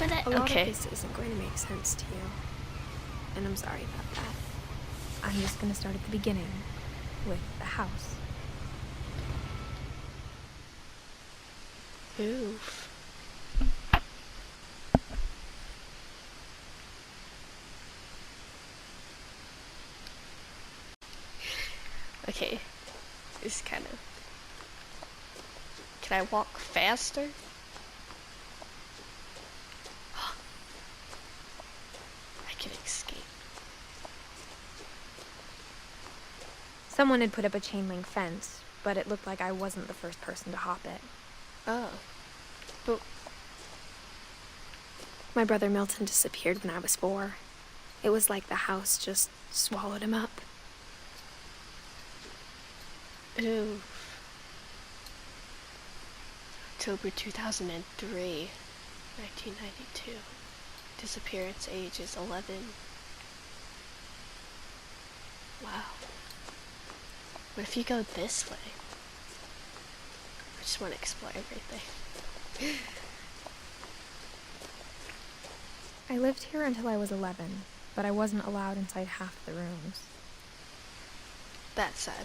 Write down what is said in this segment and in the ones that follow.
but A lot okay. of this isn't going to make sense to you, and I'm sorry about that. I'm just going to start at the beginning, with the house. Oof. Okay, it's kind of... Can I walk faster? I can escape. Someone had put up a chain link fence, but it looked like I wasn't the first person to hop it. Oh. But... My brother Milton disappeared when I was 4. It was like the house just swallowed him up. Ooh. October 2003, 1992. Disappearance age is 11. Wow. What if you go this way? I just want to explore everything. I lived here until I was 11, but I wasn't allowed inside half the rooms. That's sad.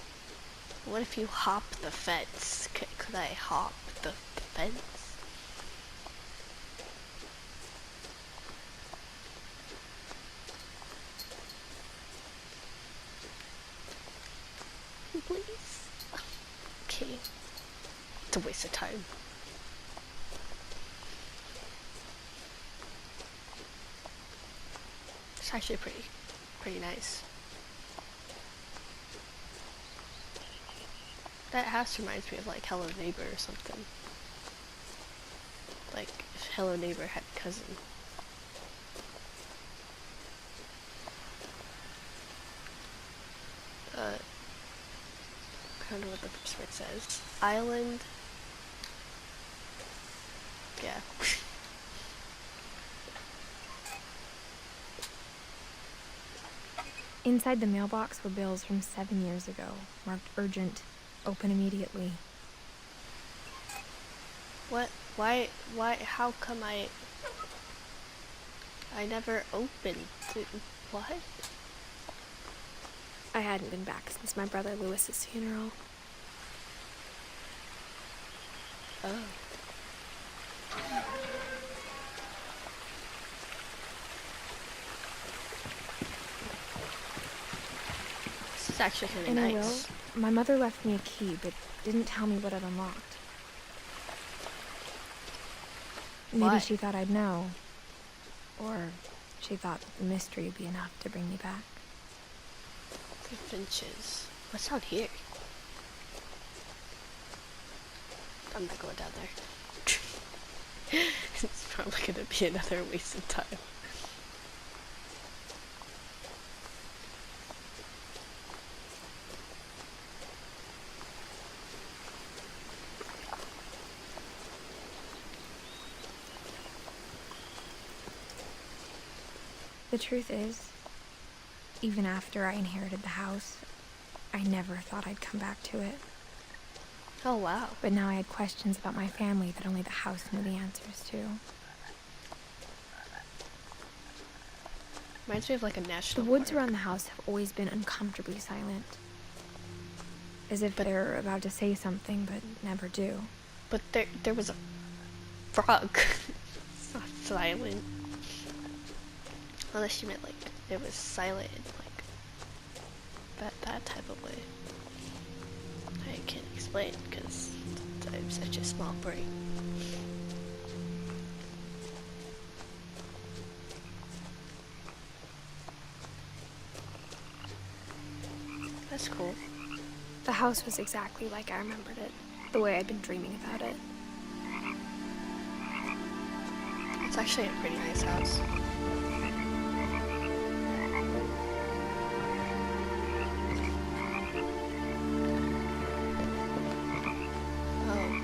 What if you hop the fence? Could I hop the fence? Please? Okay. It's a waste of time. It's actually pretty nice. That house reminds me of like Hello Neighbor or something. Like if Hello Neighbor had a cousin. I don't know what the first word says. Island. Yeah. Inside the mailbox were bills from 7 years ago, marked urgent, open immediately. What? Why, how come I never opened it? What? I hadn't been back since my brother Lewis's funeral. Oh. This is actually kind of nice. In a will, my mother left me a key, but didn't tell me what it unlocked. Maybe Why? she thought I'd know. Or she thought that the mystery would be enough to bring me back. The Finches. What's out here? I'm not going down there. It's probably gonna be another waste of time. The truth is, even after I inherited the house, I never thought I'd come back to it. Oh wow. But now I had questions about my family that only the house knew the answers to. Reminds me of like a national The woods park. around the house have always been uncomfortably silent. As if they're about to say something, but never do. But there was a frog. It's not silent. Unless you meant like it was silent in like that type of way. I can't explain because I'm such a small brain. That's cool. The house was exactly like I remembered it, the way I'd been dreaming about it. It's actually a pretty nice house. Oh.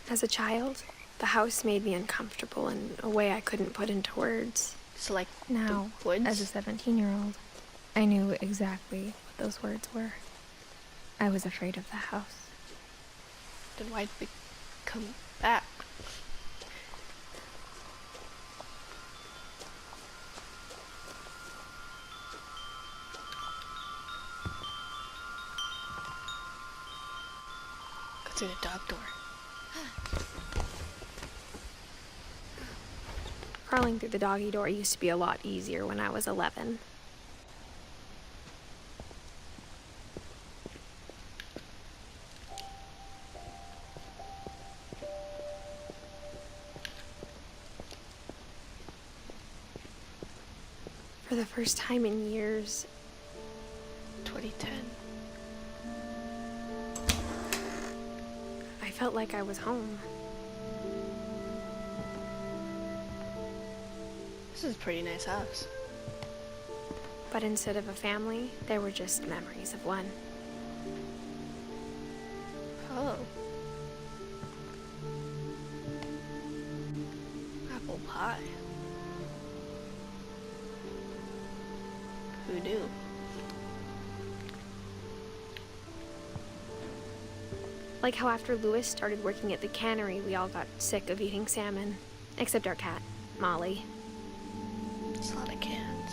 As a child, the house made me uncomfortable in a way I couldn't put into words. So like Now, the woods? as a 17-year-old, I knew exactly what those words were. I was afraid of the house. Then why'd we come back? Go through the dog door. Crawling through the doggy door used to be a lot easier when I was 11. For the first time in years, 2010. I felt like I was home. This is a pretty nice house. But instead of a family, there were just memories of one. Oh. Apple pie. Who knew? Like how after Lewis started working at the cannery, we all got sick of eating salmon. Except our cat, Molly. It's a lot of cans.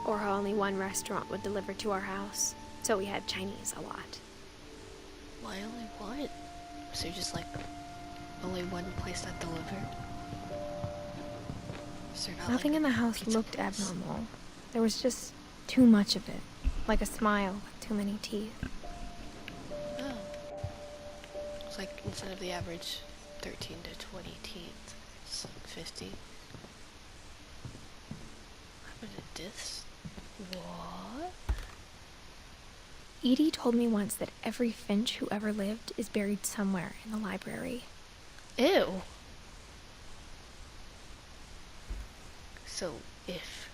Or how only one restaurant would deliver to our house, so we had Chinese a lot. Why only one? So just like only one place that delivered? Is there not Nothing like in the a house pizza looked place? abnormal. There was just too much of it, like a smile with too many teeth. Oh. It's like instead of the average 13 to 20 teeth, it's like 50. What happened to this? What? Edie told me once that every Finch who ever lived is buried somewhere in the library. Ew. So if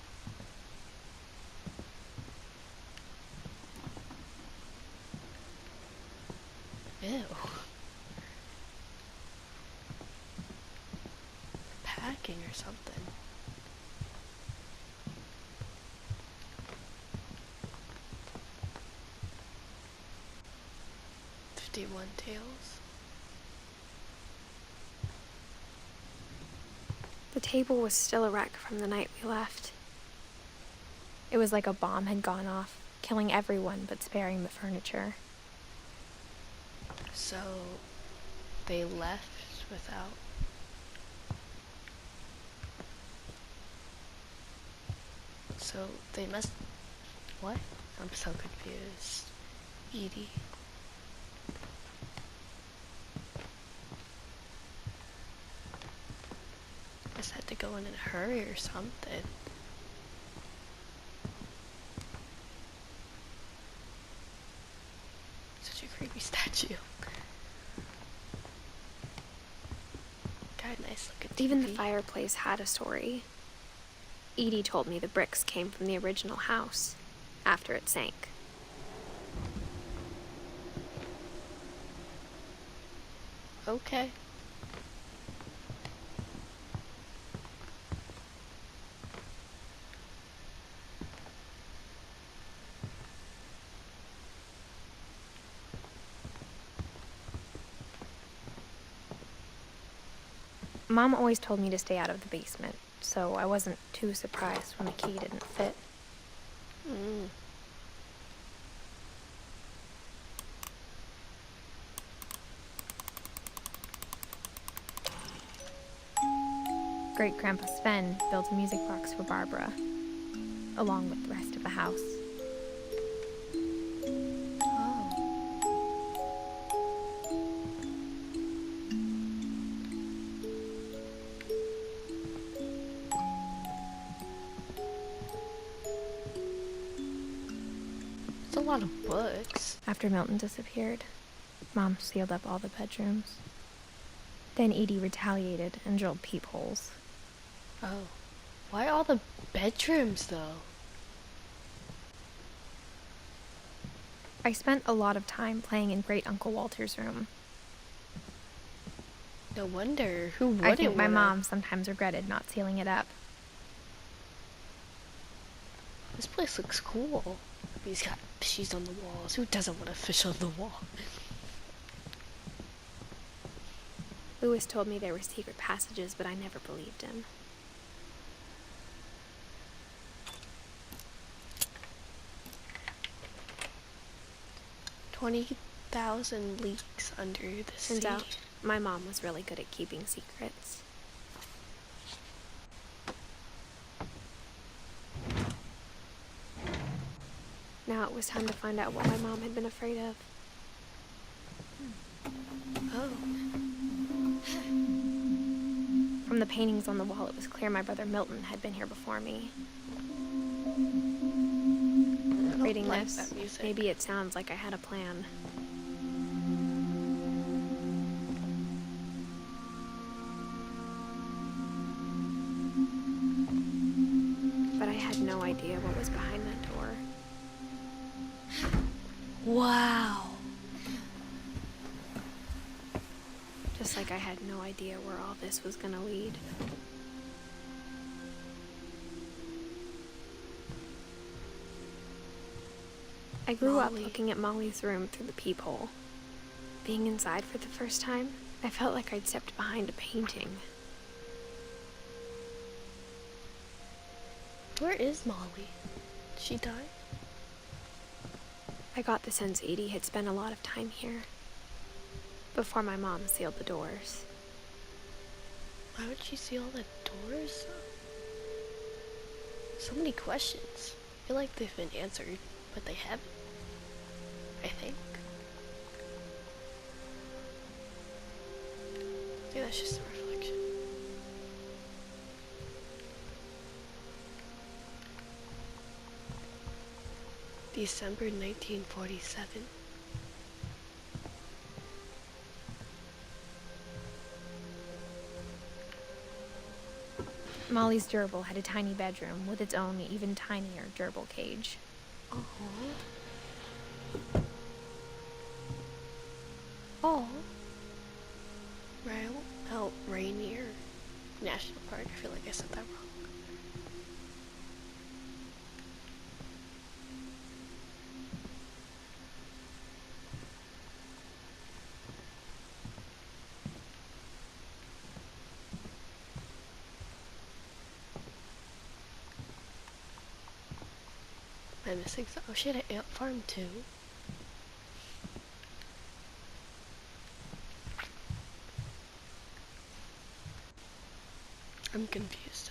ew. Packing or something. "51 tails." The table was still a wreck from the night we left. It was like a bomb had gone off, killing everyone but sparing the furniture. So they left without. So they must. What? I'm so confused. Edie. Must had to go in a hurry or something. Such a creepy statue. Got a nice looking TV. Even the fireplace had a story. Edie told me the bricks came from the original house, after it sank. Okay. Mom always told me to stay out of the basement, so I wasn't too surprised when the key didn't fit. Mm. Great-Grandpa Sven built a music box for Barbara, along with the rest of the house. Oh. It's a lot of books. After Milton disappeared, Mom sealed up all the bedrooms. Then Edie retaliated and drilled peepholes. Oh. Why all the bedrooms, though? I spent a lot of time playing in Great Uncle Walter's room. No wonder. Who wouldn't I think my wanna- mom sometimes regretted not sealing it up. This place looks cool. He's got Fishies on the walls. Who doesn't want a fish on the wall? Lewis told me there were secret passages, but I never believed him. $20,000 leaks under the sea. Turns out, my mom was really good at keeping secrets. Now it was time to find out what my mom had been afraid of. Oh. From the paintings on the wall, it was clear my brother Milton had been here before me. Reading like this, that music. maybe it sounds like I had a plan. But I had no idea what was behind that door. Wow. Just like I had no idea where all this was gonna lead. I grew up looking at Molly's room through the peephole. Being inside for the first time, I felt like I'd stepped behind a painting. Where is Molly? Did she die? I got the sense Edie had spent a lot of time here. Before my mom sealed the doors. Why would she seal the doors? So many questions. I feel like they've been answered, but they haven't. I think. I think that's just a reflection. December 1947. Molly's gerbil had a tiny bedroom with its own even tinier gerbil cage. Oh. Mount Rainier National Park. I feel like I said that wrong. I'm missing some. Oh shit, an ant farm too. I'm confused.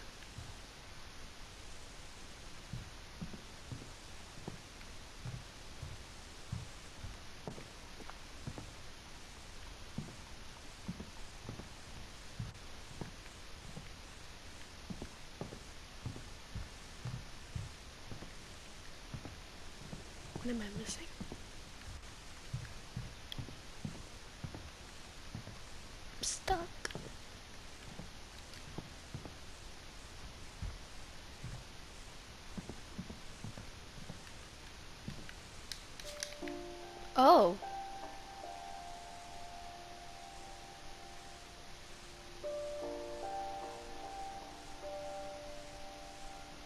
What am I missing? I'm stuck. Oh.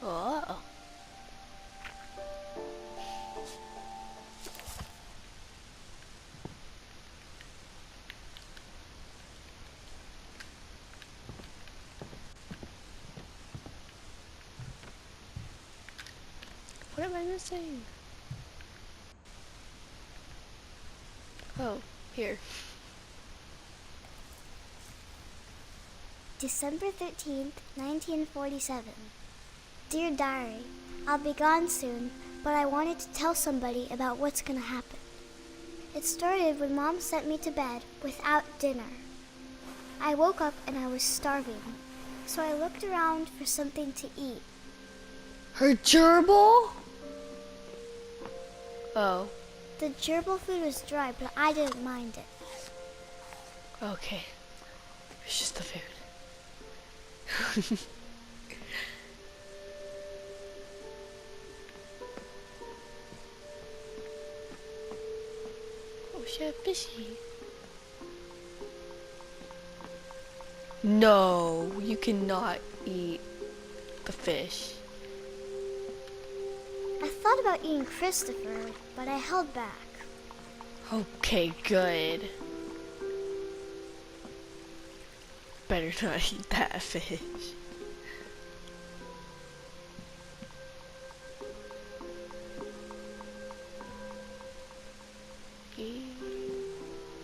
Oh. What am I missing? Oh, here. December 13th, 1947. Dear Diary, I'll be gone soon, but I wanted to tell somebody about what's gonna happen. It started when Mom sent me to bed without dinner. I woke up and I was starving, so I looked around for something to eat. Her gerbil? Oh, The gerbil food was dry, but I didn't mind it. okay. It's just the food. Oh shit, fishy. No, you cannot eat the fish. I thought thought about eating Christopher, but I held back. Okay, good. Better not eat that fish.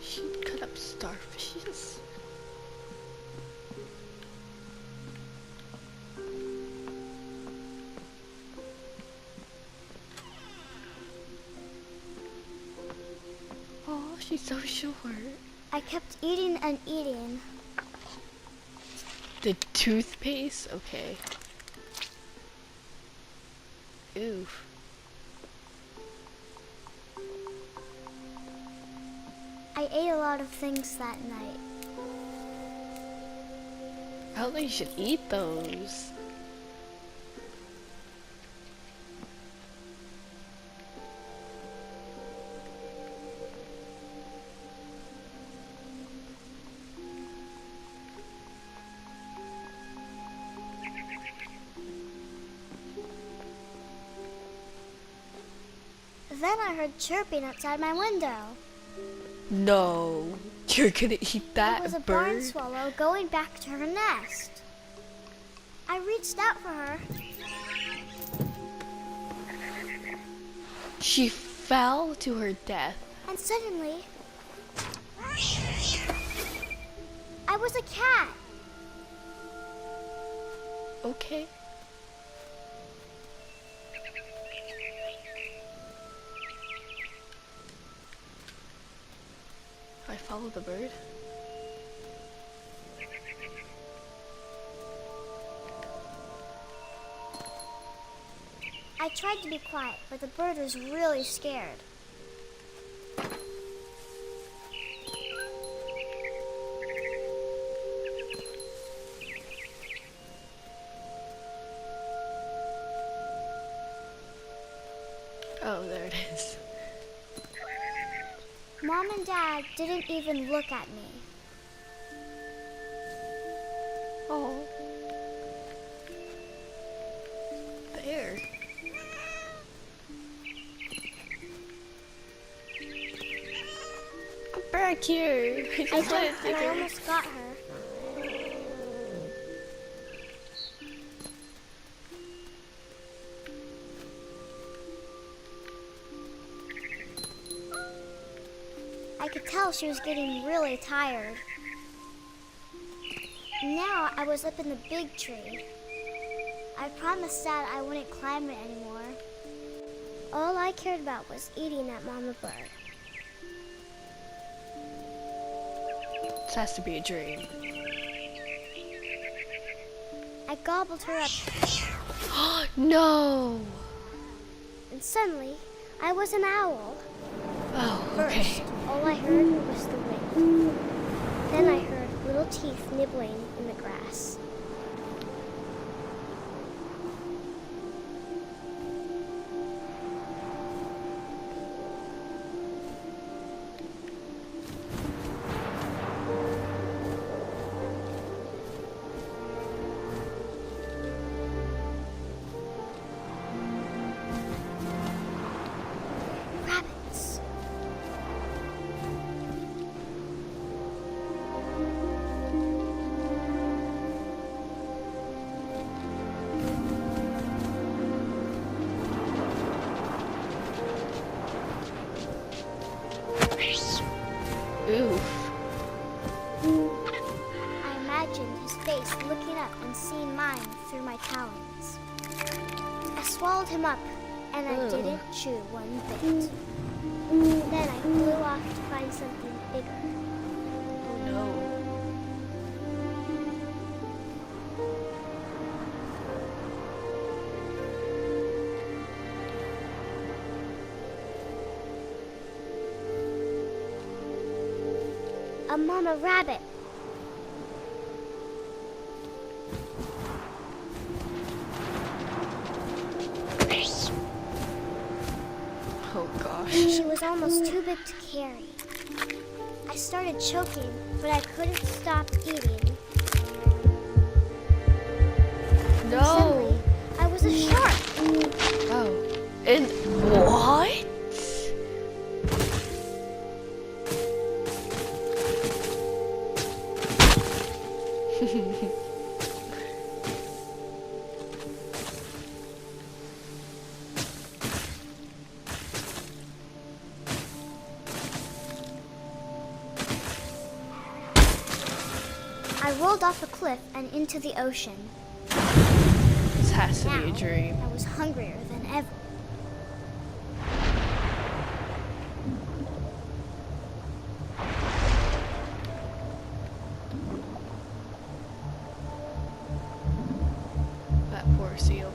She'd cut up starfishes. Oh, she's so short. I kept eating and eating. The toothpaste? Okay. Oof. I ate a lot of things that night. I don't think you should eat those. Then I heard chirping outside my window. No, you're gonna eat that It was a bird? barn swallow going back to her nest. I reached out for her. She fell to her death. And suddenly, I was a cat. Okay. I follow the bird. I tried to be quiet, but the bird was really scared. Oh, there it is. Mom and Dad didn't even look at me. Oh. There. I'm back here. I just wanted to take I her. almost got her. I could tell she was getting really tired. Now I was up in the big tree. I promised Dad I wouldn't climb it anymore. All I cared about was eating that mama bird. This has to be a dream. I gobbled her up, No! and suddenly I was an owl. Oh, First, okay. all I heard was the wind. Then I heard little teeth nibbling in the grass. Rabbits. Oof. I imagined his face looking up and seeing mine through my talons. I swallowed him up, and I Ugh. didn't chew one bit. Then I flew off to find something bigger. Oh no. A mama rabbit. Oh gosh. She was almost too big to carry. I started choking, but I couldn't stop eating. No! Suddenly, I was a shark. Oh. And I rolled off a cliff and into the ocean. This has to be a Now, dream. I was hungrier than ever. That poor seal.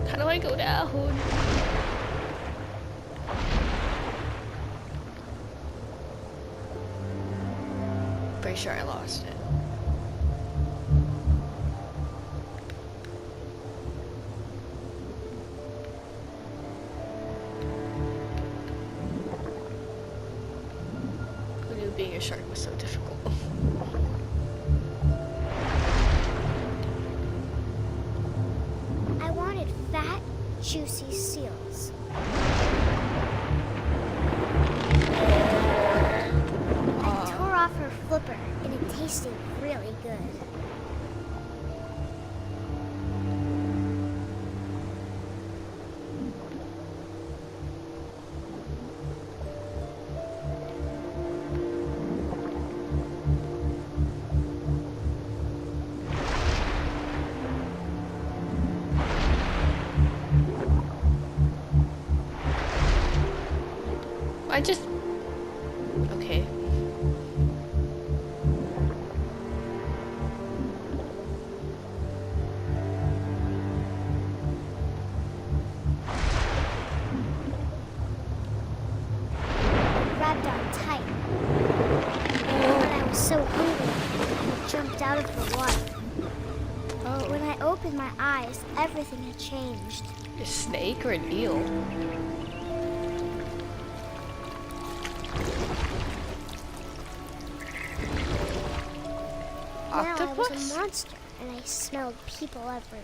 How do I go down? Pretty sure I lost it. Who knew being a shark was so difficult? I wanted fat, juicy seals. I tore off her flipper, and it tasted really good. I just... Okay. Grabbed on tight. But I was so hungry, I jumped out of the water. Oh. When I opened my eyes, everything had changed. A snake or an eel? Now I was Octopus? a monster, and I smelled people everywhere.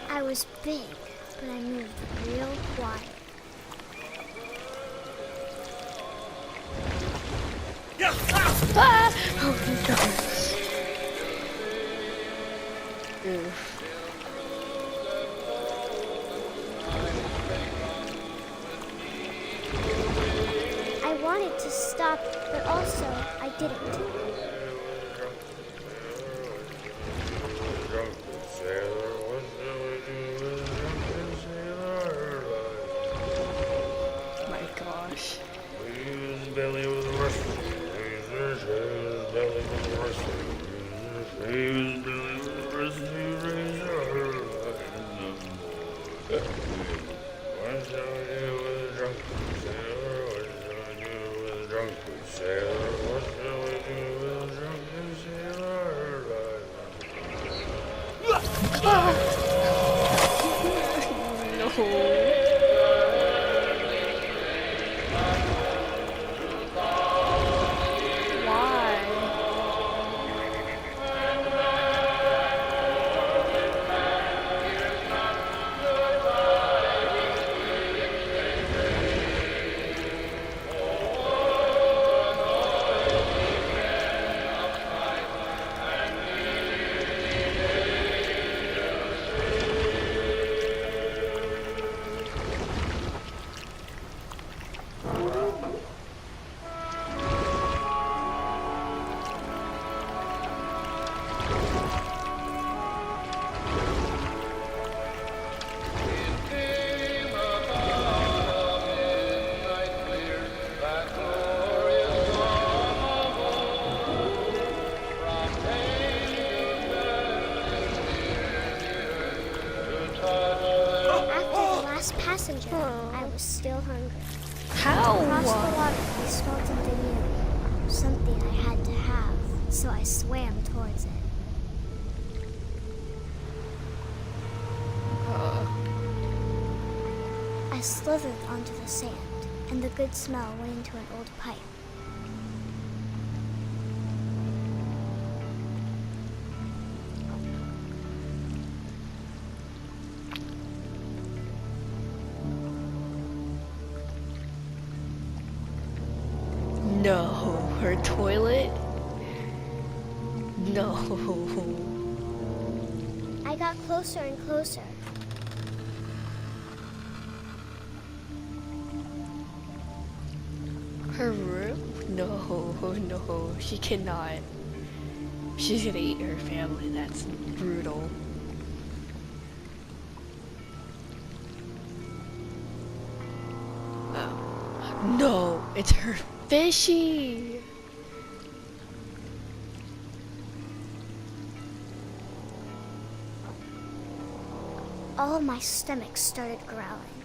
I was big, but I moved real quiet. Ah! Oh no. Oof. I wanted to stop, but also I didn't. My gosh. No. passenger, I was still hungry. How? Across the water, I smelled something new. Something I had to have, so I swam towards it. slithered onto the sand, and the good smell went into an old pipe. No, her toilet? No. I got closer and closer. Her room? No, no, she cannot. She's gonna eat her family, that's brutal. Oh. No, it's her fishy! All of my stomach started growling.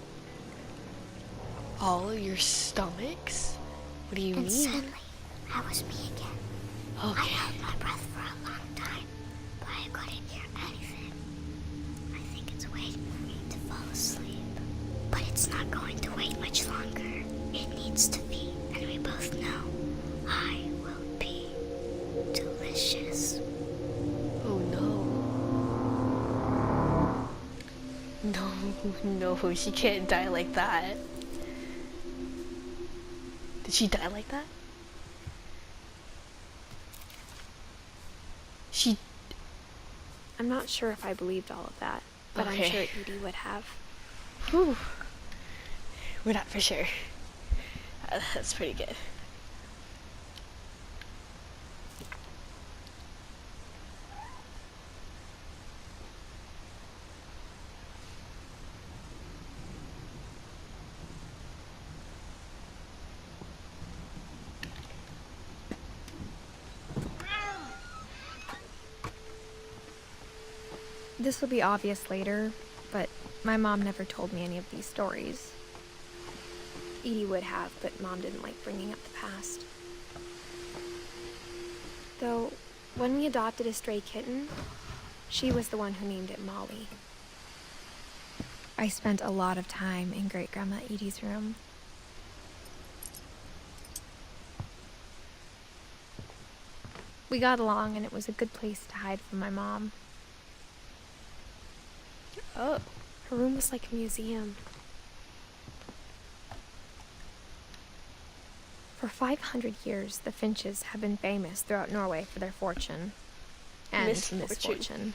All of your stomachs? What do you And mean? suddenly, I was me again. I Okay. held my breath for a long time, but I couldn't hear anything. I think it's waiting for me to fall asleep. But it's not going to wait much longer. It needs to be, and we both know I will be delicious. Oh no. No, she can't die like that. Did she die like that? I'm not sure if I believed all of that, but Okay. I'm sure Edie would have. Whew. We're not for sure. That's pretty good. This will be obvious later, but my mom never told me any of these stories. Edie would have, but Mom didn't like bringing up the past. Though, when we adopted a stray kitten, she was the one who named it Molly. I spent a lot of time in Great-Grandma Edie's room. We got along, and it was a good place to hide from my mom. Oh. Her room was like a museum. For 500 years, the Finches have been famous throughout Norway for their fortune and misfortune.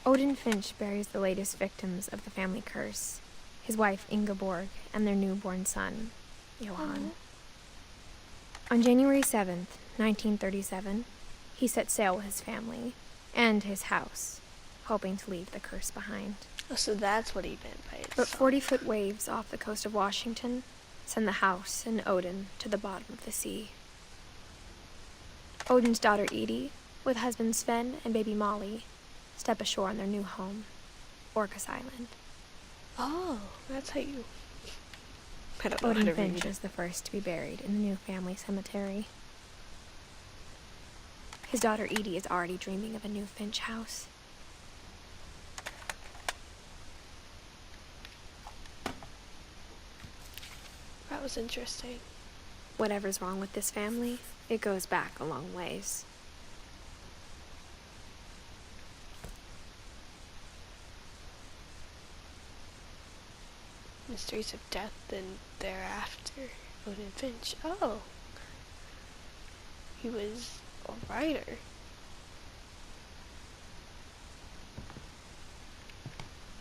Odin Finch buries the latest victims of the family curse, his wife Ingeborg and their newborn son, Johan. On January 7th, 1937, he set sail with his family and his house, hoping to leave the curse behind. Oh, so that's what he meant by it. But 40-foot waves off the coast of Washington send the house and Odin to the bottom of the sea. Odin's daughter Edie, with husband Sven and baby Molly, step ashore on their new home, Orcas Island. Oh, that's how you... I don't know how Odin to Finch read. is the first to be buried in the new family cemetery. His daughter Edie is already dreaming of a new Finch house. That was interesting. Whatever's wrong with this family, it goes back a long ways. Mysteries of Death and Thereafter. Odin Finch. Oh. He was a writer.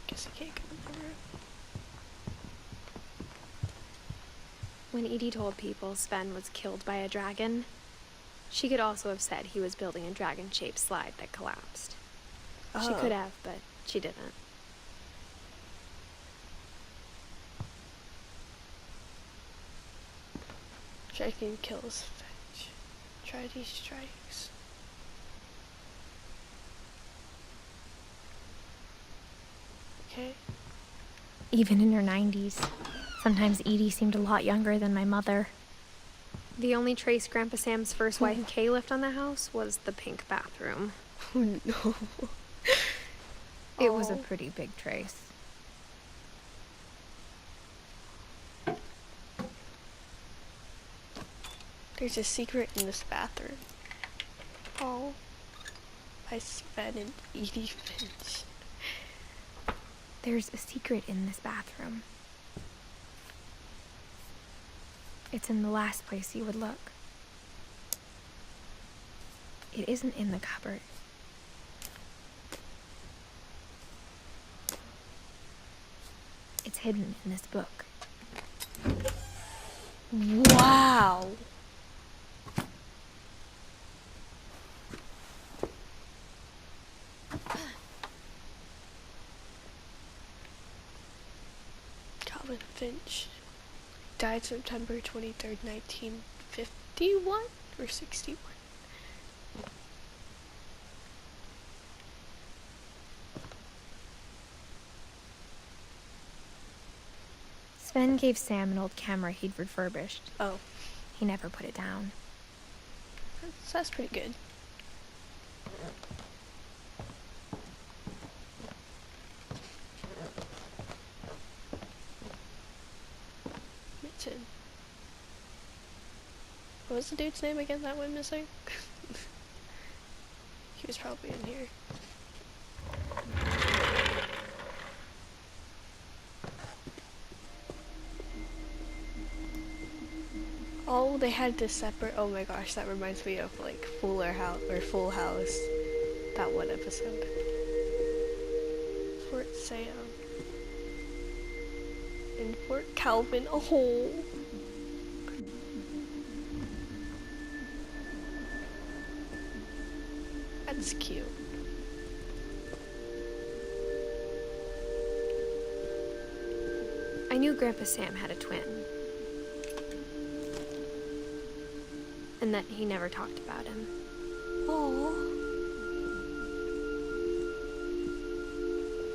Guess I can't go in the room. When Edie told people Sven was killed by a dragon, she could also have said he was building a dragon-shaped slide that collapsed. She could have, but she didn't. Dragon kills Finch. Tridey strikes. Okay. Even in her 90s, sometimes Edie seemed a lot younger than my mother. The only trace Grandpa Sam's first wife Kay left on the house was the pink bathroom. Oh no. It was a pretty big trace. There's a secret in this bathroom. Oh. By Sven and Edith Finch. There's a secret in this bathroom. It's in the last place you would look. It isn't in the cupboard. It's hidden in this book. Wow. Calvin Finch died September 23rd, 1951 or 61. Sven gave Sam an old camera he'd refurbished. Oh, He never put it down. that's pretty good. Mitten. What was the dude's name again that went missing? He was probably in here. Oh, they had this separate. Oh my gosh, that reminds me of like Fuller House or Full House. That one episode. Fort Sam. And Fort Calvin. Oh. That's cute. I knew Grandpa Sam had a twin. And that he never talked about him. Oh.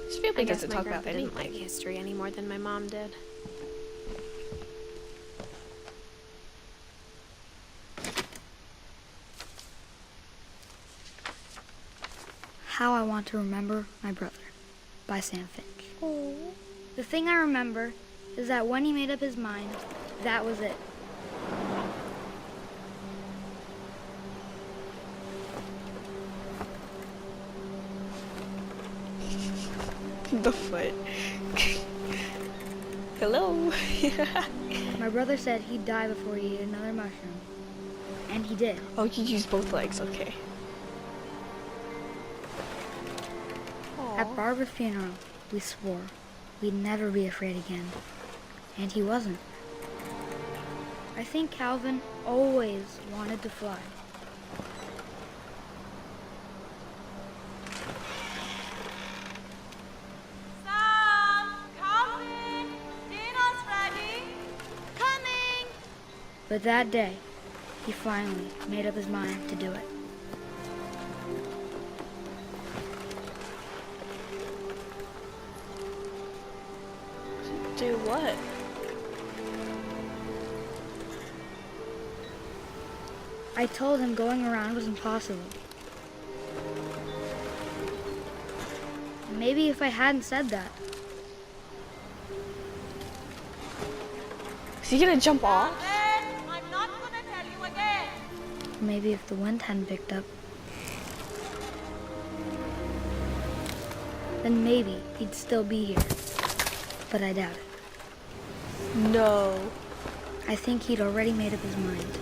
His family I guess doesn't my talk about grandpa didn't anything. like history any more than my mom did. How I Want to Remember My Brother by Sam Finch. Oh. The thing I remember is that when he made up his mind, that was it. The foot. Hello. My brother said he'd die before he ate another mushroom. And he did. Oh, you use both legs, okay. At Barbara's funeral, we swore we'd never be afraid again. And he wasn't. I think Calvin always wanted to fly. Sam, Calvin, dinner's ready. Coming. But that day, he finally made up his mind to do it. Do what? I told him going around was impossible. Maybe if I hadn't said that, Is he gonna jump off? Calvin, I'm not gonna tell you again. maybe if the wind hadn't picked up, then maybe he'd still be here. But I doubt it. No. I think he'd already made up his mind. Is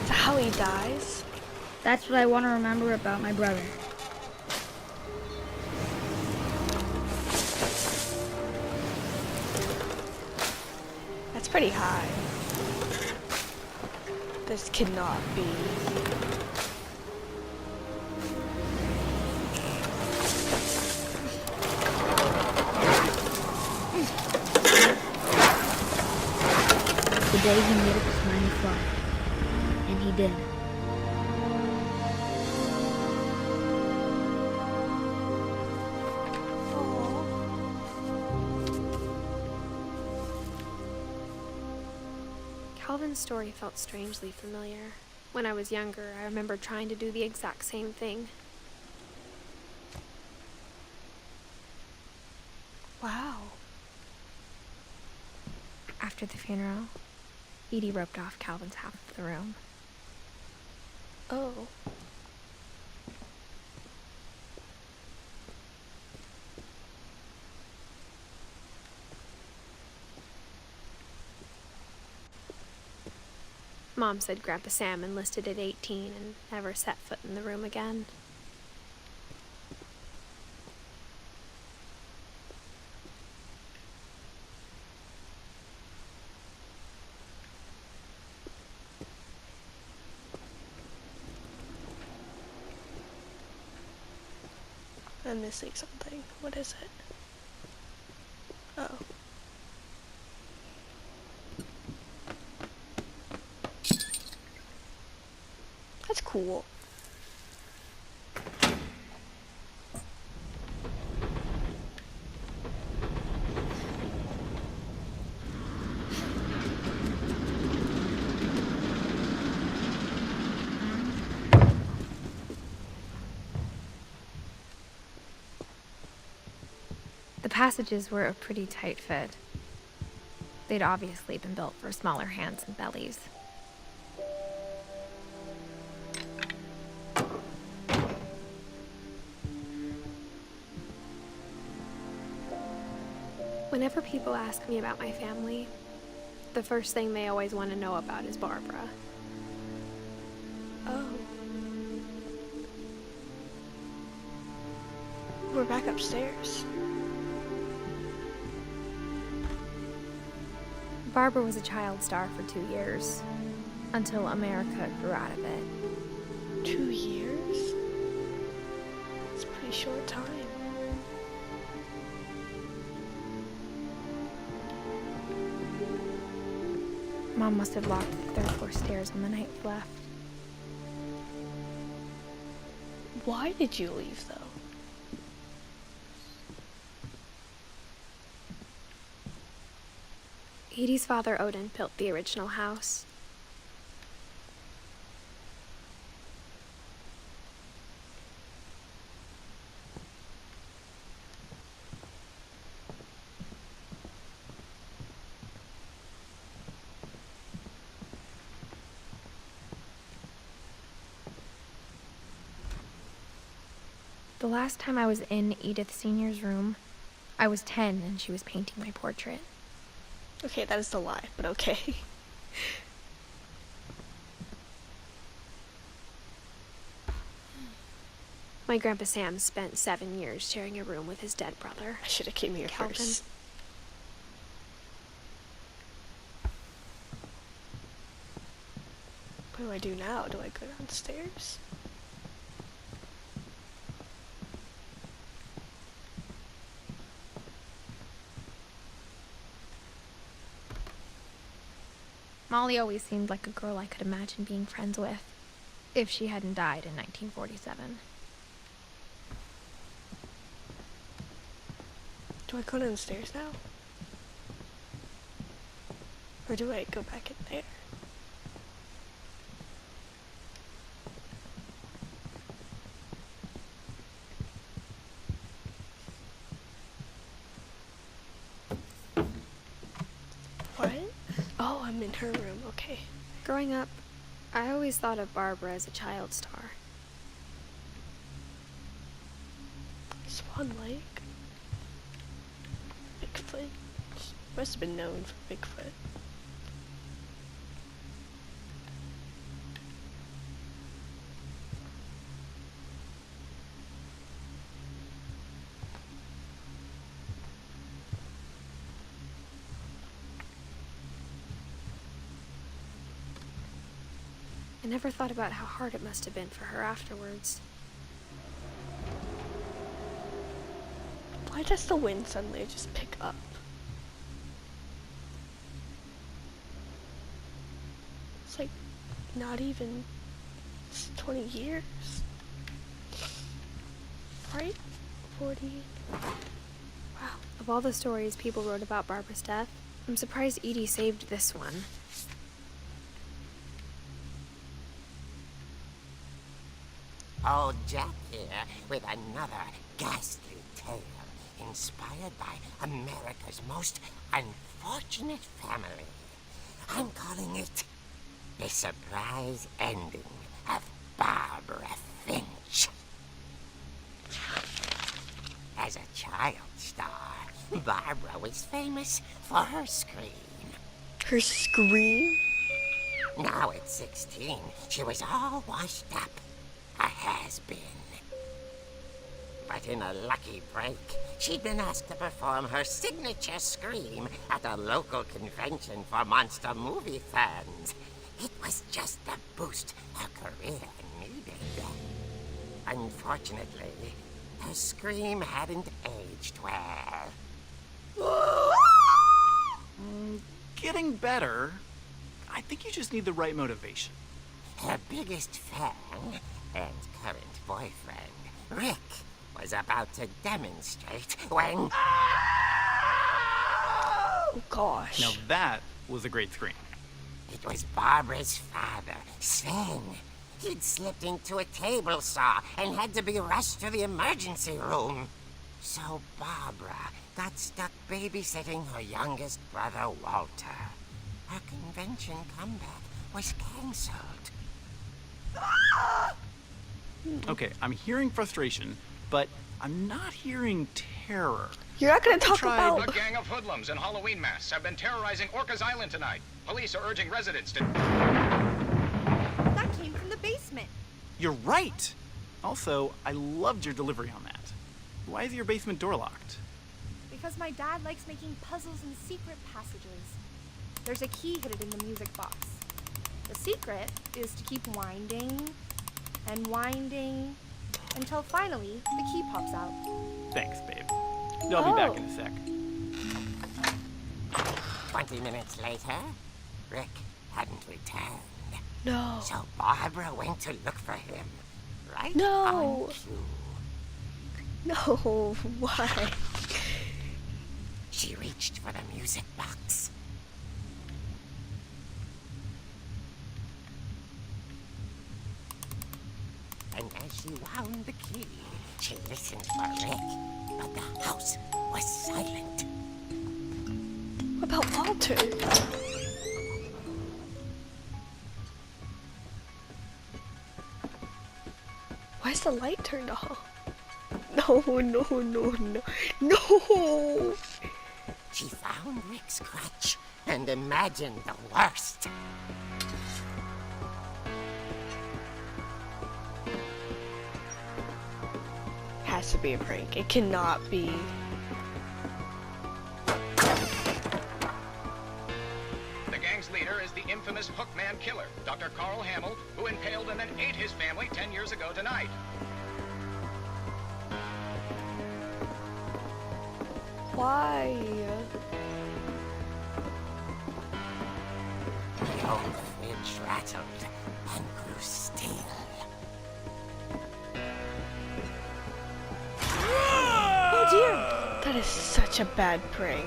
that how he dies? That's what I want to remember about my brother. That's pretty high. This cannot be. The day he made up his mind to fly. And he did. Calvin's story felt strangely familiar. When I was younger, I remember trying to do the exact same thing. Wow. After the funeral, Edie roped off Calvin's half of the room. Oh. Mom said Grandpa Sam enlisted at 18 and never set foot in the room again. I'm missing something. What is it? Oh. That's cool. The passages were a pretty tight fit. They'd obviously been built for smaller hands and bellies. Whenever people ask me about my family, the first thing they always want to know about is Barbara. Oh. We're back upstairs. Barbara was a child star for 2 years, until America grew out of it. 2 years? It's a pretty short time. Mom must have locked the third floor stairs on the night we left. Why did you leave, though? Edie's father, Odin, built the original house. The last time I was in Edith Sr.'s room, I was 10 and she was painting my portrait. Okay, that is the lie, but okay. My Grandpa Sam spent 7 years sharing a room with his dead brother. I should have came here Calvin. first. What do I do now? Do I go downstairs? Molly always seemed like a girl I could imagine being friends with, if she hadn't died in 1947. Do I go downstairs now? Or do I go back in there? What? Oh, I'm in her room, okay. Growing up, I always thought of Barbara as a child star. Swan Lake? Bigfoot? She must have been known for Bigfoot. I never thought about how hard it must have been for her afterwards. Why does the wind suddenly just pick up? It's like not even 20 years. Right? 40. Wow. Of all the stories people wrote about Barbara's death, I'm surprised Edie saved this one. Old Jack here with another ghastly tale inspired by America's most unfortunate family. I'm calling it the surprise ending of Barbara Finch. As a child star, Barbara was famous for her scream. Her scream? Now at 16, she was all washed up. A has-been. But in a lucky break, she'd been asked to perform her signature scream at a local convention for monster movie fans. It was just the boost her career needed. Unfortunately, her scream hadn't aged well. Getting better. I think you just need the right motivation. Her biggest fan and current boyfriend, Rick, was about to demonstrate when... Oh gosh. Now that was a great scream. It was Barbara's father, Sven. He'd slipped into a table saw and had to be rushed to the emergency room. So Barbara got stuck babysitting her youngest brother, Walter. Her convention comeback was cancelled. Okay, I'm hearing frustration, but I'm not hearing terror. You're not gonna talk tried- about... A gang of hoodlums in Halloween masks have been terrorizing Orcas Island tonight. Police are urging residents to... That came from the basement. You're right! Also, I loved your delivery on that. Why is your basement door locked? Because my dad likes making puzzles and secret passages. There's a key hidden in the music box. The secret is to keep winding and winding until finally the key pops out. Thanks, babe. I'll be back in a sec. 20 minutes later, Rick hadn't returned. No. So Barbara went to look for him. Right No. on cue. No, why? She reached for the music box. And as she wound the key, she listened for Rick, but the house was silent. What about Walter? Why is the light turned off? No, no, no, no, no! She found Rick's crutch and imagined the worst. Has to be a prank. It cannot be. The gang's leader is the infamous Hookman killer, Dr. Carl Hamill, who impaled and then ate his family 10 years ago tonight. Why? The old fridge rattled and grew still. Oh dear! That is such a bad prank.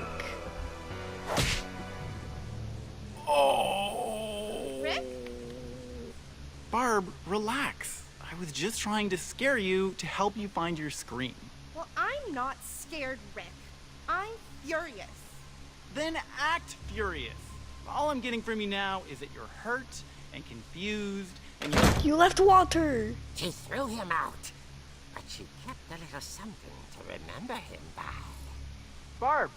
Rick? Barb, relax. I was just trying to scare you to help you find your scream. Well, I'm not scared, Rick. I'm furious. Then act furious. All I'm getting from you now is that you're hurt and confused and you're... You left Walter! She threw him out, but she kept a little something to remember him by. Barb,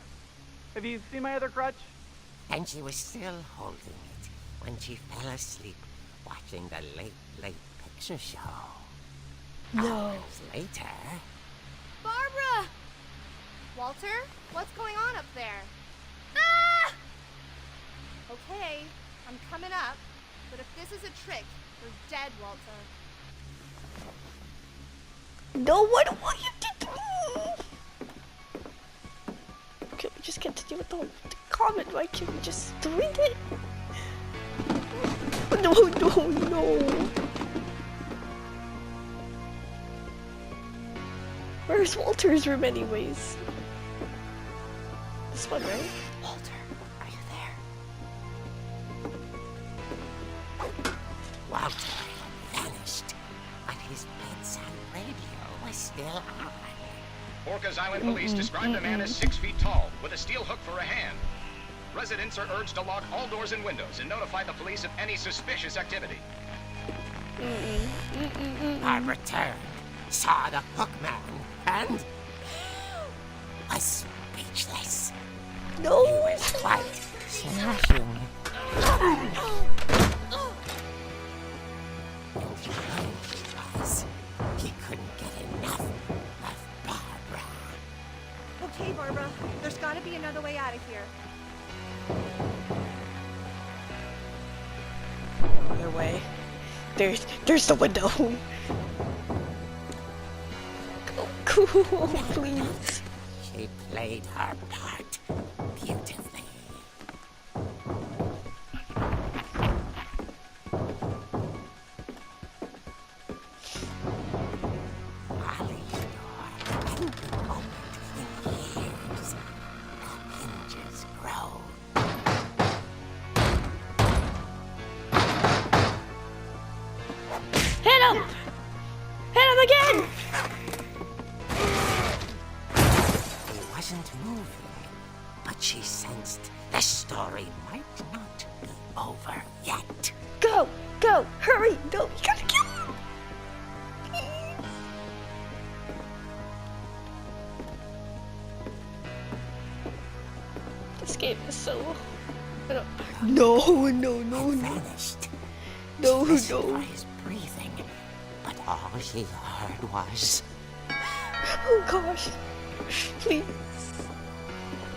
have you seen my other crutch? And she was still holding it when she fell asleep watching the late picture show. No. Hours later, Barbara! Walter, what's going on up there? Ah! Okay, I'm coming up, but if this is a trick, you're dead, Walter. No, what you did? Can we just continue with the comment? Why can't we just read it? No, no, no. Where's Walter's room anyways? This one, right? Walter, are you there? Walter vanished, but his bedside radio was still on. Orcas Island police describe the man as 6 feet tall, with a steel hook for a hand. Residents are urged to lock all doors and windows and notify the police of any suspicious activity. Barbara turned, saw the hookman, and was speechless. No! He was quite smashing. And he realized he couldn't get enough of Barbara. Okay, Barbara, there's gotta be another way out of here. Other way. There's the window. Oh, cool, please. She played her part beautifully. Molly's door hadn't been opened in years. The hinges grow. Hit him! Hit him again! He wasn't moving, but she sensed the story might not be over yet. Go! Go! Hurry! No, you gotta kill him! This game is so... No. Vanished. No, She listened no. for his breathing, but all she heard was... Oh gosh. Please.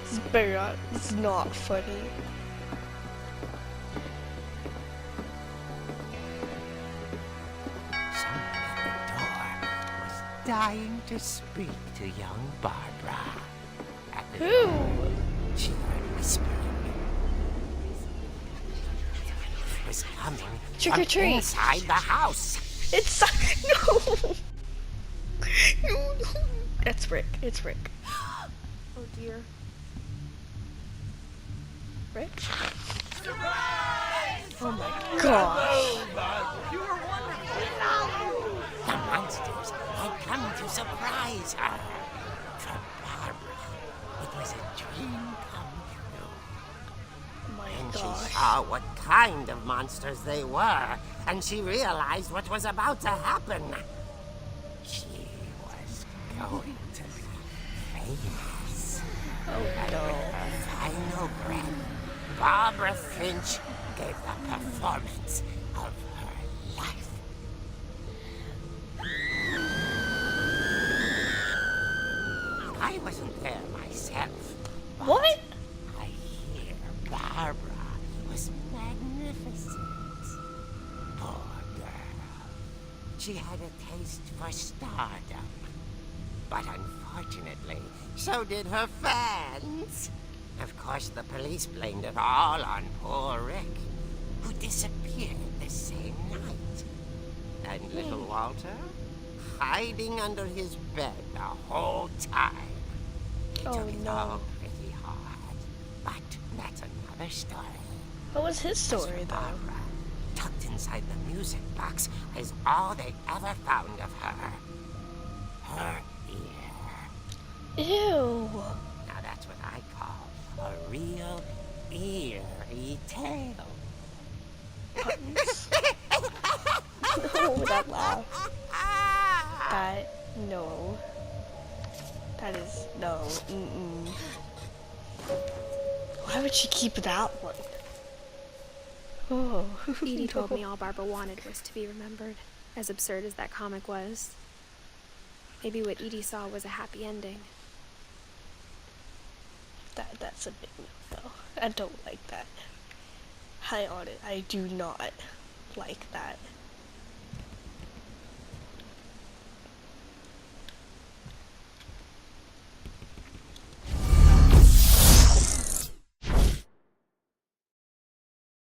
This better not. It's not funny. Someone at the door was dying to speak to young Barbara. At the Who? door, she heard whispering. It was coming Trick or from treat. inside the house. It's no. No. That's Rick. It's Rick. Oh dear. Rick? Oh my gosh. The monsters had come to surprise her. For Barbara, it was a dream come true. Oh my And she gosh. saw what kind of monsters they were, and she realized what was about to happen. She was going to be famous. Oh And no. with her final breath, Barbara Finch gave the performance of her life. I wasn't there myself. but What? I hear Barbara was magnificent. Poor girl. She had a taste for stardom. But unfortunately, so did her fans. Of course, the police blamed it all on poor Rick, who disappeared the same night. And little Walter, hiding under his bed the whole time. He Oh, took it no. all pretty hard. But that's another story. What was his As story for though? Barbara, tucked inside the music box is all they ever found of her. Her ear. Ew. Now that's what I call a real eerie tale. No, that laugh. That, no. That is, no. Mm-mm. Why would she keep that one? Oh. Edie told me all Barbara wanted was to be remembered, as absurd as that comic was. Maybe what Edie saw was a happy ending. That's a big no, though. I don't like that. I do not like that.